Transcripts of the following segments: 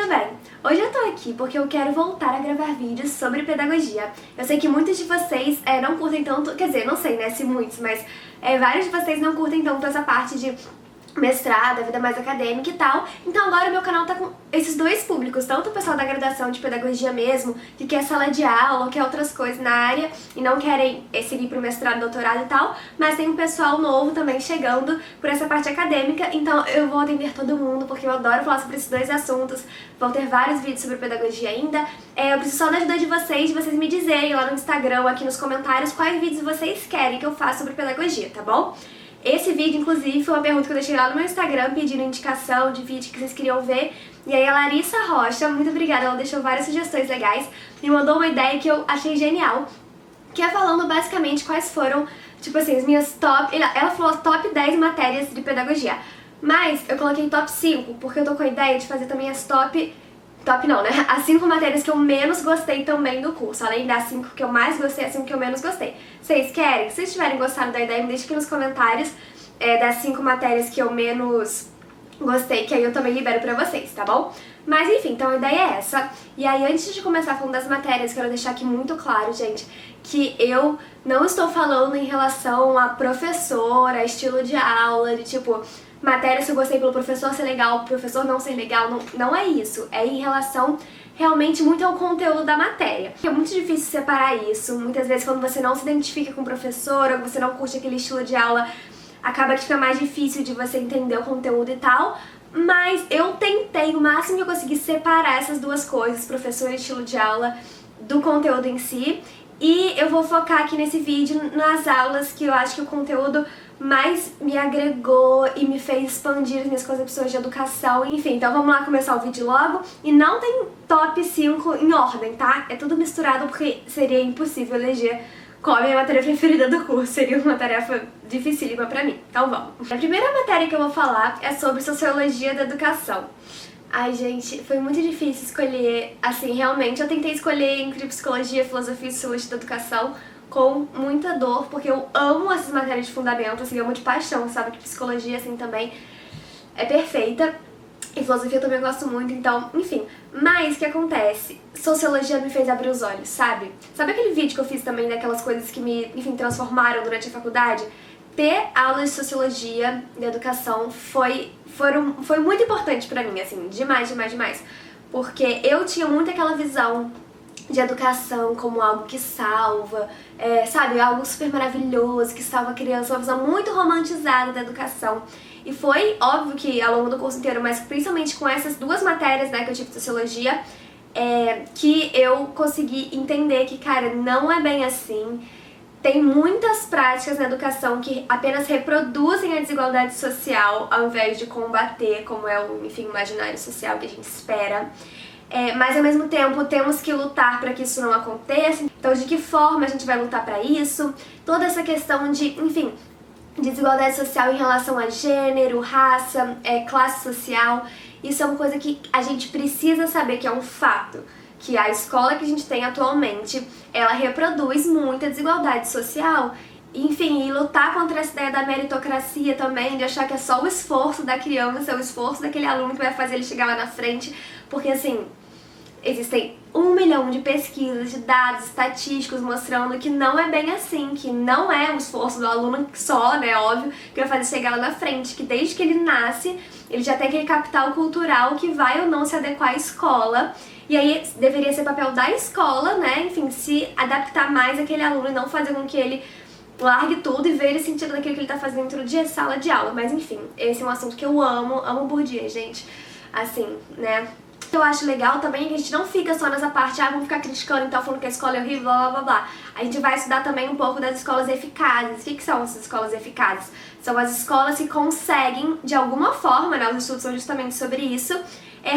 tudo bem? Hoje eu tô aqui porque eu quero voltar a gravar vídeos sobre pedagogia. Eu sei que muitos de vocês não curtem tanto, quer dizer, não sei, né, se muitos, mas vários de vocês não curtem tanto essa parte de mestrado, a vida mais acadêmica e tal. Então agora o meu canal tá com esses dois públicos, tanto o pessoal da graduação de pedagogia mesmo, que quer sala de aula ou quer outras coisas na área e não querem seguir pro mestrado, doutorado e tal, mas tem um pessoal novo também chegando por essa parte acadêmica, então eu vou atender todo mundo porque eu adoro falar sobre esses dois assuntos. Vão ter vários vídeos sobre pedagogia ainda. Eu preciso só da ajuda de vocês me dizerem lá no Instagram, aqui nos comentários, quais vídeos vocês querem que eu faça sobre pedagogia, tá bom? Esse vídeo, inclusive, foi uma pergunta que eu deixei lá no meu Instagram pedindo indicação de vídeo que vocês queriam ver. E aí a Larissa Rocha, muito obrigada, ela deixou várias sugestões legais e mandou uma ideia que eu achei genial, que é falando basicamente quais foram, tipo assim, as minhas top... Ela falou top 10 matérias de pedagogia, mas eu coloquei top 5, porque eu tô com a ideia de fazer também as top não, né? As 5 matérias que eu menos gostei também do curso. Além das 5 que eu mais gostei, as 5 que eu menos gostei. Vocês querem? Se vocês tiverem gostado da ideia, me deixem aqui nos comentários das 5 matérias que eu menos gostei, que aí eu também libero pra vocês, tá bom? Mas enfim, então a ideia é essa. E aí, antes de começar falando das matérias, quero deixar aqui muito claro, gente, que eu não estou falando em relação a professora, estilo de aula, de tipo... matéria se eu gostei pelo professor ser legal, o professor não ser legal, não é isso. É em relação realmente muito ao conteúdo da matéria. É muito difícil separar isso. Muitas vezes quando você não se identifica com o professor ou você não curte aquele estilo de aula, acaba que fica mais difícil de você entender o conteúdo e tal. Mas eu tentei o máximo que eu consegui separar essas duas coisas, professor e estilo de aula, do conteúdo em si. E eu vou focar aqui nesse vídeo nas aulas que eu acho que o conteúdo mais me agregou e me fez expandir as minhas concepções de educação. Enfim, então vamos lá começar o vídeo logo. E não tem top 5 em ordem, tá? É tudo misturado porque seria impossível eleger qual é a minha matéria preferida do curso. Seria uma tarefa dificílima pra mim. Então vamos. A primeira matéria que eu vou falar é sobre Sociologia da Educação. Ai, gente, foi muito difícil escolher, assim, realmente. Eu tentei escolher entre Psicologia, Filosofia e Sociologia da Educação com muita dor, porque eu amo essas matérias de fundamento, assim, eu amo de paixão, sabe? Que Psicologia, assim, também é perfeita. E Filosofia eu também gosto muito, então, enfim. Mas, o que acontece? Sociologia me fez abrir os olhos, sabe? Sabe aquele vídeo que eu fiz também daquelas coisas que me, enfim, transformaram durante a faculdade? Ter aulas de Sociologia da Educação foi muito importante pra mim, assim, demais, demais, demais. Porque eu tinha muito aquela visão de educação como algo que salva, sabe, algo super maravilhoso, que salva a criança, uma visão muito romantizada da educação. E foi óbvio que ao longo do curso inteiro, mas principalmente com essas duas matérias, né, que eu tive de Sociologia, que eu consegui entender que, cara, não é bem assim. Tem muitas práticas na educação que apenas reproduzem a desigualdade social ao invés de combater, como é o, enfim, imaginário social que a gente espera. Mas ao mesmo tempo temos que lutar para que isso não aconteça. Então, de que forma a gente vai lutar para isso? Toda essa questão de, enfim, desigualdade social em relação a gênero, raça, classe social, isso é uma coisa que a gente precisa saber, que é um fato. Que a escola que a gente tem atualmente, ela reproduz muita desigualdade social. Enfim, e lutar contra essa ideia da meritocracia também, de achar que é só o esforço da criança, o esforço daquele aluno que vai fazer ele chegar lá na frente. Porque, assim, existem 1 milhão de pesquisas, de dados estatísticos mostrando que não é bem assim, que não é o esforço do aluno só, né, óbvio, que vai fazer chegar lá na frente, que desde que ele nasce, ele já tem aquele capital cultural que vai ou não se adequar à escola. E aí deveria ser papel da escola, né, enfim, se adaptar mais àquele aluno e não fazer com que ele largue tudo e veja o sentido daquilo que ele tá fazendo dentro de sala de aula. Mas enfim, esse é um assunto que eu amo por dia, gente. Assim, né. O que eu acho legal também é que a gente não fica só nessa parte, vamos ficar criticando então, falando que a escola é horrível, blá blá blá blá. A gente vai estudar também um pouco das escolas eficazes. O que são essas escolas eficazes? São as escolas que conseguem, de alguma forma, né, os estudos são justamente sobre isso,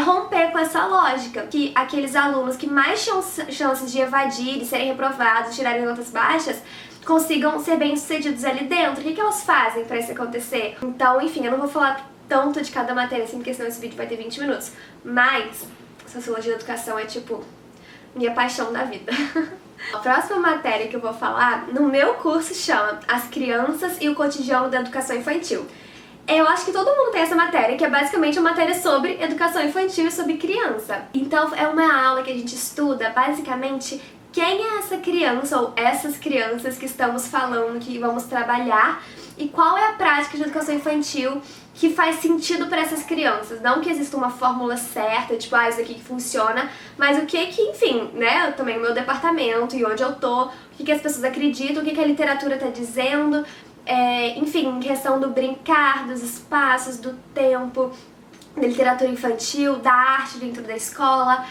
romper com essa lógica, que aqueles alunos que mais tinham chances de evadir, de serem reprovados, de tirarem notas baixas, consigam ser bem-sucedidos ali dentro. O que elas fazem pra isso acontecer? Então, enfim, eu não vou falar tanto de cada matéria assim, porque senão esse vídeo vai ter 20 minutos. Mas Sociologia da Educação é, tipo, minha paixão da vida. A próxima matéria que eu vou falar, no meu curso, chama As Crianças e o Cotidiano da Educação Infantil. Eu acho que todo mundo tem essa matéria, que é basicamente uma matéria sobre educação infantil e sobre criança. Então é uma aula que a gente estuda basicamente quem é essa criança ou essas crianças que estamos falando, que vamos trabalhar, e qual é a prática de educação infantil que faz sentido para essas crianças. Não que exista uma fórmula certa, tipo, isso aqui que funciona, mas o que, enfim, né, também o meu departamento e onde eu tô, o que as pessoas acreditam, o que a literatura tá dizendo, enfim, questão do brincar, dos espaços, do tempo, da literatura infantil, da arte dentro da escola.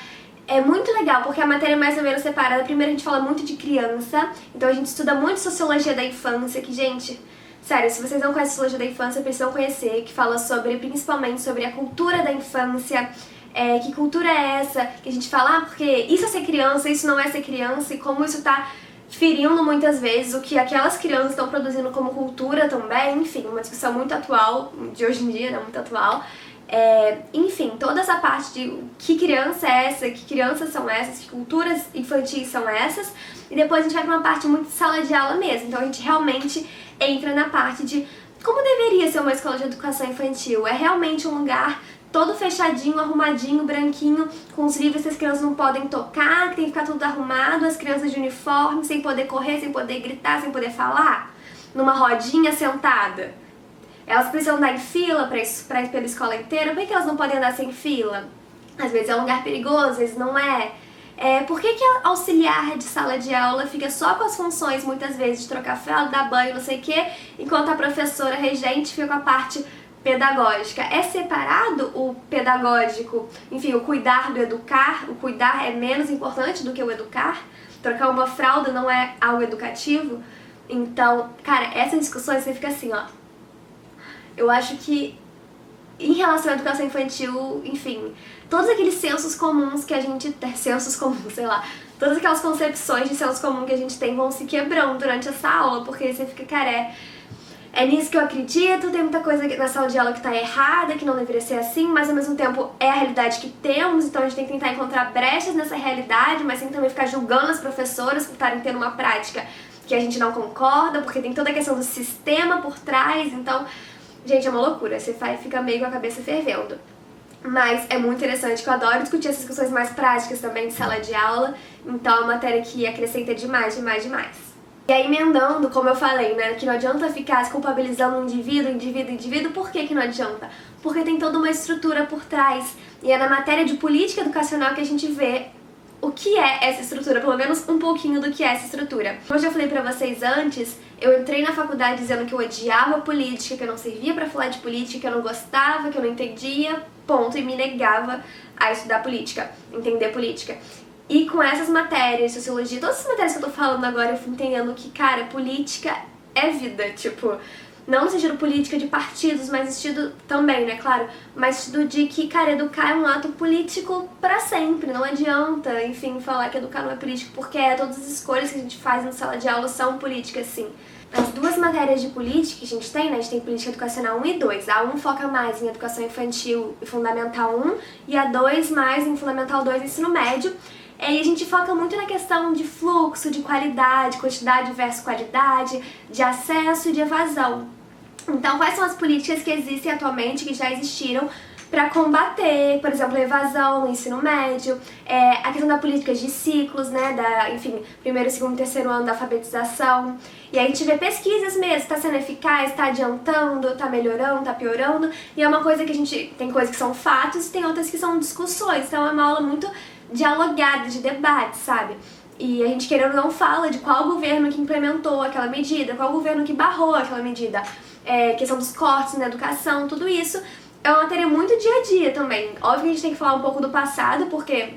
É muito legal, porque a matéria é mais ou menos separada. Primeiro a gente fala muito de criança, então a gente estuda muito sociologia da infância, que, gente, sério, se vocês não conhecem sociologia da infância, precisam conhecer, que fala sobre, principalmente, sobre a cultura da infância, que cultura é essa, que a gente fala, porque isso é ser criança, isso não é ser criança, e como isso tá ferindo muitas vezes o que aquelas crianças estão produzindo como cultura também, enfim, uma discussão muito atual, de hoje em dia, né, muito atual. Enfim, toda essa parte de que criança é essa, que crianças são essas, que culturas infantis são essas, e depois a gente vai pra uma parte muito de sala de aula mesmo, então a gente realmente entra na parte de como deveria ser uma escola de educação infantil. É realmente um lugar todo fechadinho, arrumadinho, branquinho, com os livros que as crianças não podem tocar, que tem que ficar tudo arrumado, as crianças de uniforme, sem poder correr, sem poder gritar, sem poder falar, numa rodinha sentada. Elas precisam andar em fila pra ir pela escola inteira. Por que elas não podem andar sem fila? Às vezes é um lugar perigoso, às vezes não é. Por que a auxiliar de sala de aula fica só com as funções, muitas vezes, de trocar fralda, dar banho, não sei o quê, enquanto a professora regente fica com a parte pedagógica? É separado o pedagógico, enfim, o cuidar do educar? O cuidar é menos importante do que o educar? Trocar uma fralda não é algo educativo? Então, cara, essas discussões você fica assim, ó. Eu acho que, em relação à educação infantil, enfim, todos aqueles sensos comuns que a gente tem, sensos comuns, sei lá, todas aquelas concepções de senso comum que a gente tem vão se quebrando durante essa aula, porque você fica, cara, é nisso que eu acredito, tem muita coisa na sala de aula que tá errada, que não deveria ser assim, mas ao mesmo tempo é a realidade que temos, então a gente tem que tentar encontrar brechas nessa realidade, mas tem que também ficar julgando as professoras por estarem tendo uma prática que a gente não concorda, porque tem toda a questão do sistema por trás, então, gente, é uma loucura, você fica meio com a cabeça fervendo. Mas é muito interessante, que eu adoro discutir essas questões mais práticas também de sala de aula, então é uma matéria que acrescenta demais, demais, demais. E aí, emendando, como eu falei, né, que não adianta ficar se culpabilizando indivíduo, por que não adianta? Porque tem toda uma estrutura por trás, e é na matéria de política educacional que a gente vê o que é essa estrutura, pelo menos um pouquinho do que é essa estrutura. Como eu já falei pra vocês antes, eu entrei na faculdade dizendo que eu odiava política, que eu não servia pra falar de política, que eu não gostava, que eu não entendia, ponto, e me negava a estudar política, entender política. E com essas matérias, sociologia, todas essas matérias que eu tô falando agora, eu fui entendendo que, cara, política é vida, tipo, não no sentido política de partidos, mas no sentido também, né, claro, mas no sentido de que, cara, educar é um ato político pra sempre, não adianta, enfim, falar que educar não é político, porque todas as escolhas que a gente faz na sala de aula são políticas, sim. As duas matérias de política que a gente tem, né, a gente tem política educacional 1 e 2. A 1 foca mais em educação infantil e fundamental 1, e a 2 mais em fundamental 2 e ensino médio. E a gente foca muito na questão de fluxo, de qualidade, quantidade versus qualidade, de acesso e de evasão. Então, quais são as políticas que existem atualmente, que já existiram, para combater, por exemplo, a evasão no ensino médio, a questão da política de ciclos, né, enfim, primeiro, segundo e terceiro ano da alfabetização. E aí a gente vê pesquisas mesmo, está sendo eficaz, está adiantando, está melhorando, está piorando, e é uma coisa que a gente, tem coisas que são fatos e tem outras que são discussões, então é uma aula muito dialogada, de debate, sabe? E a gente, querendo ou não, fala de qual governo que implementou aquela medida, qual governo que barrou aquela medida, questão dos cortes na educação, tudo isso é uma matéria muito dia a dia também. Óbvio que a gente tem que falar um pouco do passado, porque,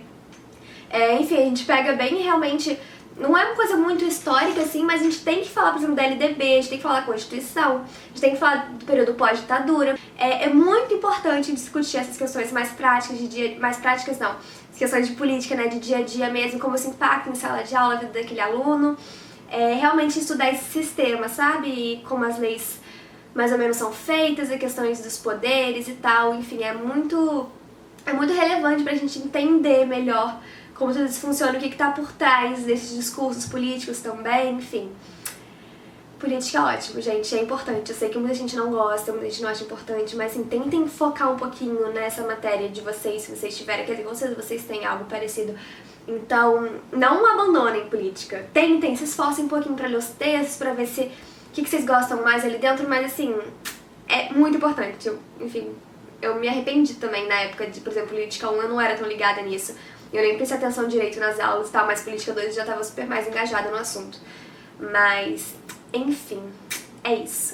enfim, a gente pega bem realmente, não é uma coisa muito histórica assim, mas a gente tem que falar, por exemplo, da LDB, a gente tem que falar da Constituição, a gente tem que falar do período pós-ditadura. É muito importante discutir essas questões mais práticas, mais práticas não, as questões de política, né, de dia a dia mesmo, como isso impacta em sala de aula, a vida daquele aluno. Realmente estudar esse sistema, sabe? E como as leis mais ou menos são feitas, e questões dos poderes e tal, enfim, é muito relevante pra gente entender melhor como tudo isso funciona, o que tá por trás desses discursos políticos também, enfim. Política é ótimo, gente, é importante. Eu sei que muita gente não gosta, muita gente não acha importante, mas assim, tentem focar um pouquinho nessa matéria de vocês, se vocês tiverem, quer dizer, com certeza vocês têm algo parecido. Então, não abandonem política. Tentem, se esforcem um pouquinho pra ler os textos, pra ver se o que vocês gostam mais ali dentro, mas assim, é muito importante. Enfim, eu me arrependi também na época de, por exemplo, Política 1, eu não era tão ligada nisso. Eu nem prestei atenção direito nas aulas e tal, mas Política 2 eu já tava super mais engajada no assunto. Mas, enfim, é isso.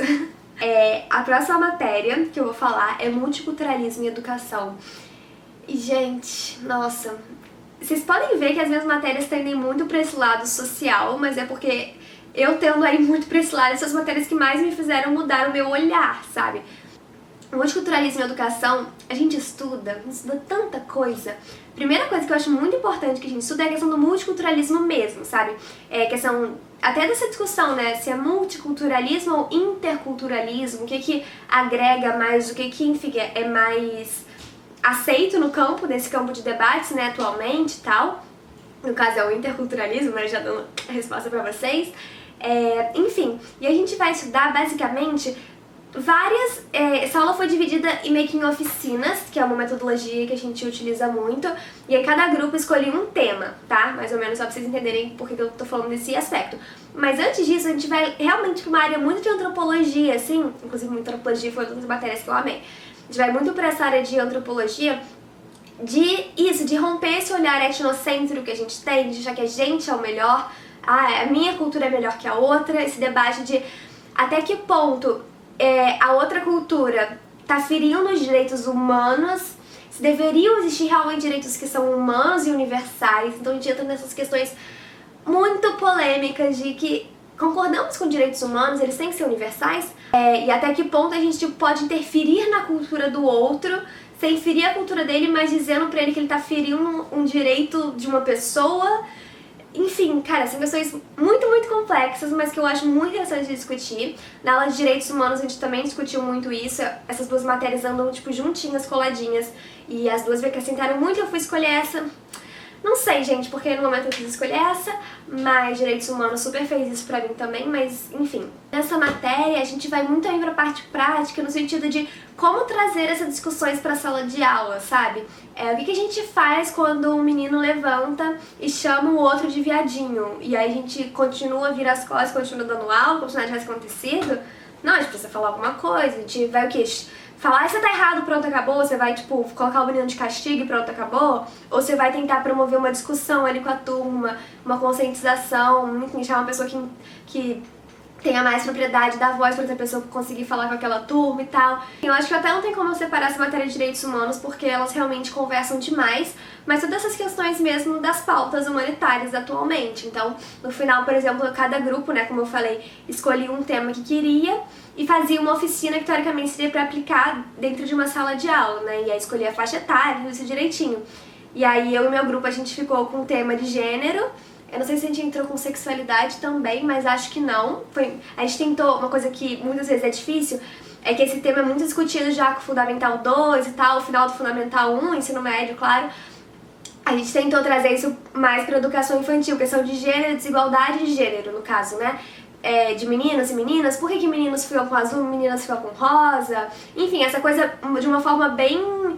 A próxima matéria que eu vou falar é multiculturalismo e educação. E, gente, nossa, vocês podem ver que as minhas matérias tendem muito pra esse lado social, mas é porque eu tendo aí muito pra esse lado, essas matérias que mais me fizeram mudar o meu olhar, sabe? Multiculturalismo e educação, a gente estuda tanta coisa. Primeira coisa que eu acho muito importante que a gente estuda é a questão do multiculturalismo mesmo, sabe? É a questão até dessa discussão, né? Se é multiculturalismo ou interculturalismo, o que agrega mais, o que enfim, é mais aceito no campo, nesse campo de debates, né, atualmente e tal. No caso é o interculturalismo, né? Já dando a resposta pra vocês. Enfim, e a gente vai estudar basicamente essa aula foi dividida em meio que em oficinas, que é uma metodologia que a gente utiliza muito, e aí cada grupo escolheu um tema, tá? Mais ou menos só pra vocês entenderem por que eu tô falando desse aspecto. Mas antes disso, a gente vai realmente pra uma área muito de antropologia, assim, inclusive antropologia foi uma das matérias que eu amei. A gente vai muito pra essa área de antropologia, de romper esse olhar etnocêntrico que a gente tem, de achar que a gente é o melhor, a minha cultura é melhor que a outra, esse debate de até que ponto a outra cultura tá ferindo os direitos humanos, se deveriam existir realmente direitos que são humanos e universais. Então a gente entra nessas questões muito polêmicas de que concordamos com direitos humanos, eles têm que ser universais, e até que ponto a gente pode interferir na cultura do outro, sem ferir a cultura dele, mas dizendo pra ele que ele tá ferindo um direito de uma pessoa. Enfim, cara, são questões muito, muito complexas, mas que eu acho muito interessante de discutir. Na aula de Direitos Humanos a gente também discutiu muito isso. Essas duas matérias andam, tipo, juntinhas, coladinhas. E as duas me acrescentaram muito, eu fui escolher essa. Não sei, gente, porque no momento eu quis escolher essa, mas Direitos Humanos super fez isso pra mim também, mas enfim. Nessa matéria a gente vai muito aí pra parte prática, no sentido de como trazer essas discussões pra sala de aula, sabe? O que a gente faz quando um menino levanta e chama o outro de viadinho, e aí a gente continua, vira as costas, continua dando aula, como se nada tivesse acontecido? Não, a gente precisa falar alguma coisa, a gente vai o quê? Falar, você tá errado, pronto, acabou, você vai, tipo, colocar o menino de castigo e pronto, acabou? Ou você vai tentar promover uma discussão ali com a turma, uma conscientização, enfim, chamar uma pessoa que tenha mais propriedade da voz pra outra pessoa conseguir falar com aquela turma e tal. Eu acho que até não tem como separar essa matéria de direitos humanos, porque elas realmente conversam demais, mas todas essas questões mesmo das pautas humanitárias atualmente. Então, no final, por exemplo, cada grupo, né, como eu falei, escolhia um tema que queria e fazia uma oficina que teoricamente seria pra aplicar dentro de uma sala de aula, né, e aí escolhia a faixa etária, tudo isso direitinho. E aí eu e meu grupo, a gente ficou com o tema de gênero. Eu não sei se a gente entrou com sexualidade também, mas acho que não. A gente tentou, uma coisa que muitas vezes é difícil, é que esse tema é muito discutido já com o Fundamental 2 e tal, o final do Fundamental 1, ensino médio, claro. A gente tentou trazer isso mais pra educação infantil, questão de gênero, desigualdade de gênero, no caso, né? De meninos e meninas, por que meninos ficam com azul e meninas ficam com rosa? Enfim, essa coisa de uma forma bem...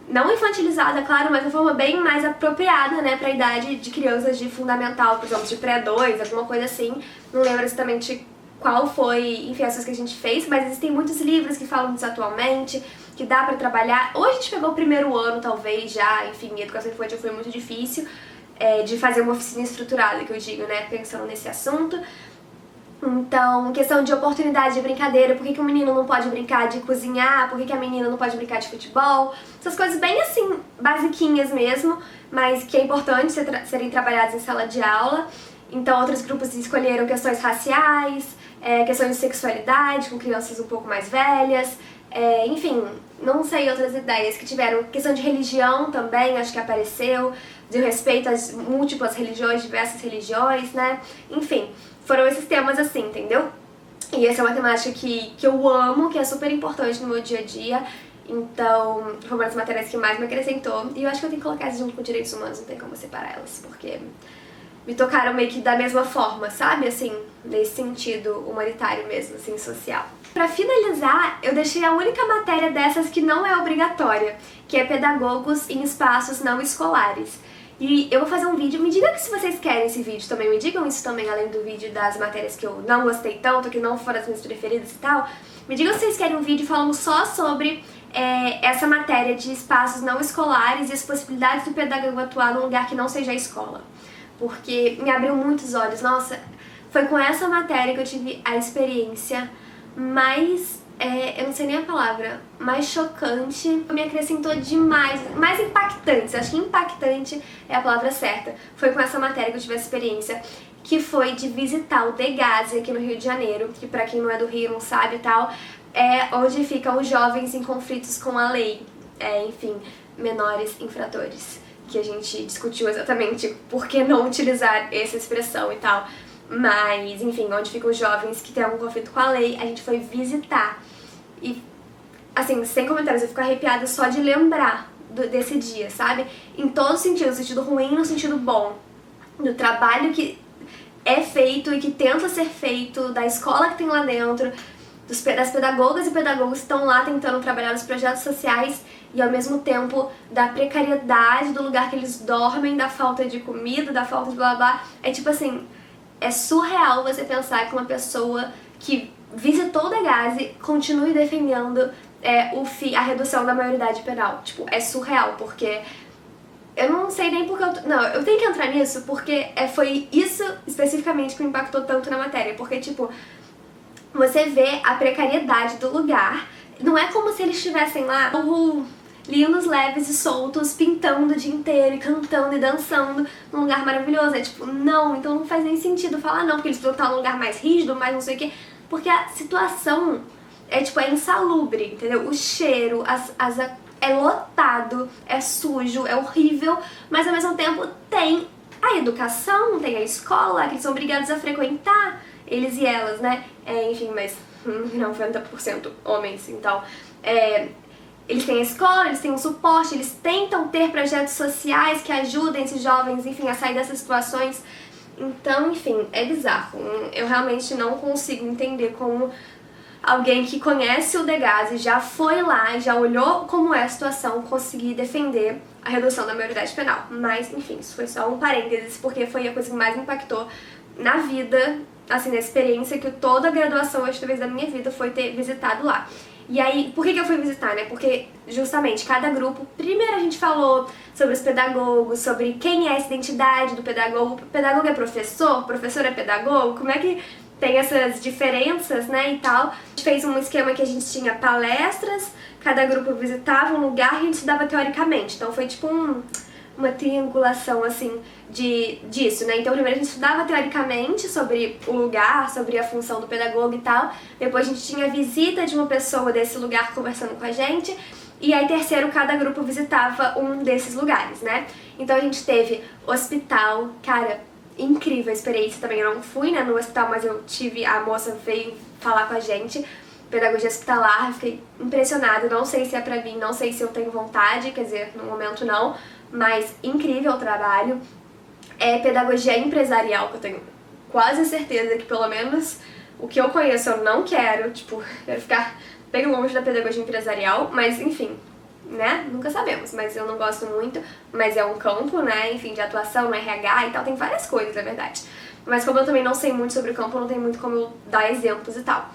não infantilizada, claro, mas de uma forma bem mais apropriada, né, pra idade de crianças de fundamental, por exemplo, de pré-2, alguma coisa assim. Não lembro exatamente qual foi, enfim, essas que a gente fez, mas existem muitos livros que falam disso atualmente, que dá pra trabalhar. Ou a gente pegou o primeiro ano, talvez, já, enfim, a educação infantil foi muito difícil de fazer uma oficina estruturada, que eu digo, né, pensando nesse assunto. Então, questão de oportunidade de brincadeira, por que o menino não pode brincar de cozinhar, por que a menina não pode brincar de futebol, essas coisas bem assim, basiquinhas mesmo, mas que é importante serem trabalhadas em sala de aula. Então, outros grupos escolheram questões raciais, questões de sexualidade, com crianças um pouco mais velhas, enfim, não sei outras ideias que tiveram. Questão de religião também, acho que apareceu, de respeito às múltiplas religiões, diversas religiões, né, enfim. Foram esses temas assim, entendeu? E essa é uma temática que eu amo, que é super importante no meu dia a dia. Então, foi uma das matérias que mais me acrescentou. E eu acho que eu tenho que colocar isso junto com direitos humanos, não tem como separar elas, porque me tocaram meio que da mesma forma, sabe? Assim, nesse sentido humanitário mesmo, assim, social. Pra finalizar, eu deixei a única matéria dessas que não é obrigatória, que é Pedagogos em Espaços Não Escolares. E eu vou fazer um vídeo, me diga se vocês querem esse vídeo também, me digam isso também, além do vídeo das matérias que eu não gostei tanto, que não foram as minhas preferidas e tal. Me digam se vocês querem um vídeo falando só sobre essa matéria de espaços não escolares e as possibilidades do pedagogo atuar num lugar que não seja a escola. Porque me abriu muitos olhos. Nossa, foi com essa matéria que eu tive a experiência mais, eu não sei nem a palavra, mais chocante, me acrescentou demais, mais impactante, acho que impactante é a palavra certa. Foi com essa matéria que eu tive a experiência, que foi de visitar o Degase aqui no Rio de Janeiro, que pra quem não é do Rio não sabe e tal, é onde ficam os jovens em conflitos com a lei, enfim, menores infratores, que a gente discutiu exatamente por que não utilizar essa expressão e tal. Mas, enfim, onde ficam os jovens que têm algum conflito com a lei, a gente foi visitar. E, assim, sem comentários, eu fico arrepiada só de lembrar desse dia, sabe? Em todo sentido, no sentido ruim e no sentido bom. Do trabalho que é feito e que tenta ser feito, da escola que tem lá dentro, das pedagogas e pedagogos que estão lá tentando trabalhar nos projetos sociais e ao mesmo tempo da precariedade do lugar que eles dormem, da falta de comida, da falta de blá blá. É tipo assim, é surreal você pensar que uma pessoa que visitou o Degase continue defendendo a redução da maioridade penal. Tipo, é surreal, porque eu não sei nem porque eu tenho que entrar nisso porque foi isso especificamente que me impactou tanto na matéria, porque tipo, você vê a precariedade do lugar, não é como se eles estivessem lá lindos, leves e soltos, pintando o dia inteiro e cantando e dançando num lugar maravilhoso. É tipo, não, então não faz nem sentido falar não, porque eles precisam estar num lugar mais rígido, mais não sei o que, porque a situação é insalubre, entendeu? O cheiro, é lotado, é sujo, é horrível, mas ao mesmo tempo tem a educação, tem a escola, que eles são obrigados a frequentar, eles e elas, né? Enfim, mas 90% homens, então... Eles têm a escola, eles têm um suporte, eles tentam ter projetos sociais que ajudem esses jovens, enfim, a sair dessas situações. Então, enfim, é bizarro. Eu realmente não consigo entender como alguém que conhece o Degase, já foi lá, já olhou como é a situação, conseguir defender a redução da maioridade penal. Mas, enfim, isso foi só um parênteses, porque foi a coisa que mais me impactou na vida, assim, na experiência que toda a graduação, acho que talvez da minha vida, foi ter visitado lá. E aí, por que eu fui visitar, né? Porque, justamente, cada grupo... Primeiro a gente falou sobre os pedagogos, sobre quem é essa identidade do pedagogo. O pedagogo é professor? Professor é pedagogo? Como é que tem essas diferenças, né, e tal. A gente fez um esquema que a gente tinha palestras, cada grupo visitava um lugar e a gente estudava teoricamente. Então foi tipo uma triangulação, assim, disso, né? Então primeiro a gente estudava teoricamente sobre o lugar, sobre a função do pedagogo e tal. Depois a gente tinha a visita de uma pessoa desse lugar conversando com a gente. E aí terceiro, cada grupo visitava um desses lugares, né? Então a gente teve hospital, cara, incrível a experiência também. Eu não fui, né, no hospital, mas eu tive, a moça veio falar com a gente, pedagogia hospitalar, fiquei impressionada. Não sei se é pra mim, não sei se eu tenho vontade, quer dizer, no momento não, mas incrível o trabalho. Pedagogia empresarial, que eu tenho quase certeza que pelo menos o que eu conheço eu não quero, tipo, quero ficar bem longe da pedagogia empresarial, mas enfim, né, nunca sabemos, mas eu não gosto muito, mas é um campo, né, enfim, de atuação no RH e tal, tem várias coisas, na verdade. Mas como eu também não sei muito sobre o campo, não tem muito como eu dar exemplos e tal.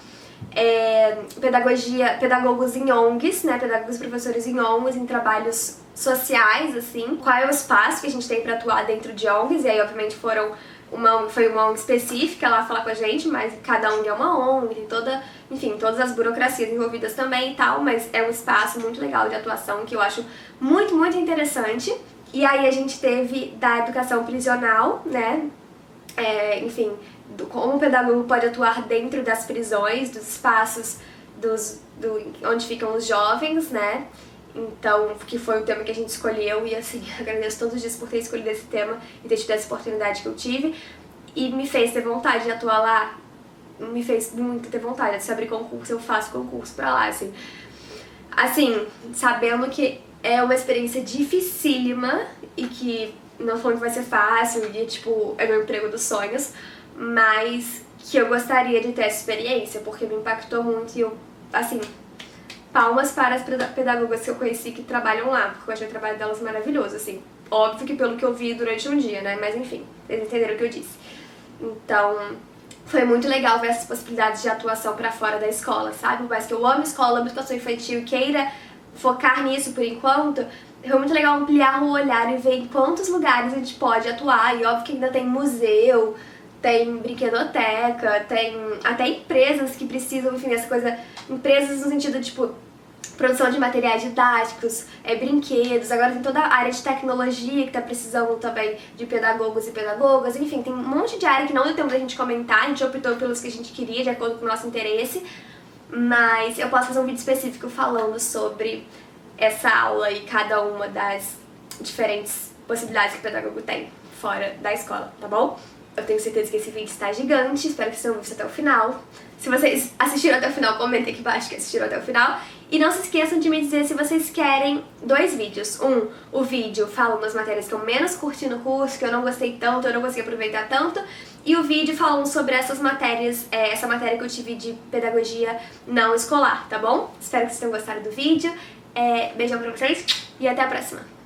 Pedagogos em ONGs, né, pedagogos e professores em ONGs, em trabalhos sociais, assim. Qual é o espaço que a gente tem pra atuar dentro de ONGs, e aí obviamente foi uma ONG específica lá falar com a gente, mas cada ONG é uma ONG, tem todas as burocracias envolvidas também e tal, mas é um espaço muito legal de atuação que eu acho muito, muito interessante. E aí a gente teve da educação prisional, né, enfim, como o pedagogo pode atuar dentro das prisões, dos espaços onde ficam os jovens, né? Então, que foi o tema que a gente escolheu e assim, agradeço todos os dias por ter escolhido esse tema e ter tido essa oportunidade que eu tive. E me fez ter vontade de atuar lá, me fez muito ter vontade. Se abrir concurso, eu faço concurso pra lá, assim. Assim, sabendo que é uma experiência dificílima e que não falando que vai ser fácil e, tipo, é meu emprego dos sonhos, mas que eu gostaria de ter essa experiência, porque me impactou muito e eu, assim, palmas para as pedagogas que eu conheci que trabalham lá, porque eu achei o trabalho delas maravilhoso, assim. Óbvio que pelo que eu vi durante um dia, né, mas enfim, vocês entenderam o que eu disse. Então, foi muito legal ver essas possibilidades de atuação pra fora da escola, sabe? Mas que eu amo escola, amo educação infantil e queira focar nisso por enquanto, foi muito legal ampliar o olhar e ver em quantos lugares a gente pode atuar. E óbvio que ainda tem museu, tem brinquedoteca, tem até empresas que precisam, enfim, essa coisa, empresas no sentido, tipo, produção de materiais didáticos, brinquedos, agora tem toda a área de tecnologia que tá precisando também de pedagogos e pedagogas, enfim, tem um monte de área que não deu tempo da gente comentar, a gente optou pelos que a gente queria, de acordo com o nosso interesse, mas eu posso fazer um vídeo específico falando sobre essa aula e cada uma das diferentes possibilidades que o pedagogo tem fora da escola, tá bom? Eu tenho certeza que esse vídeo está gigante, espero que vocês tenham visto até o final. Se vocês assistiram até o final, comentem aqui embaixo que assistiram até o final. E não se esqueçam de me dizer se vocês querem 2 vídeos. O vídeo falando das matérias que eu menos curti no curso, que eu não gostei tanto, eu não consegui aproveitar tanto. E o vídeo falando sobre essas matérias, essa matéria que eu tive de pedagogia não escolar, tá bom? Espero que vocês tenham gostado do vídeo. Beijão pra vocês e até a próxima.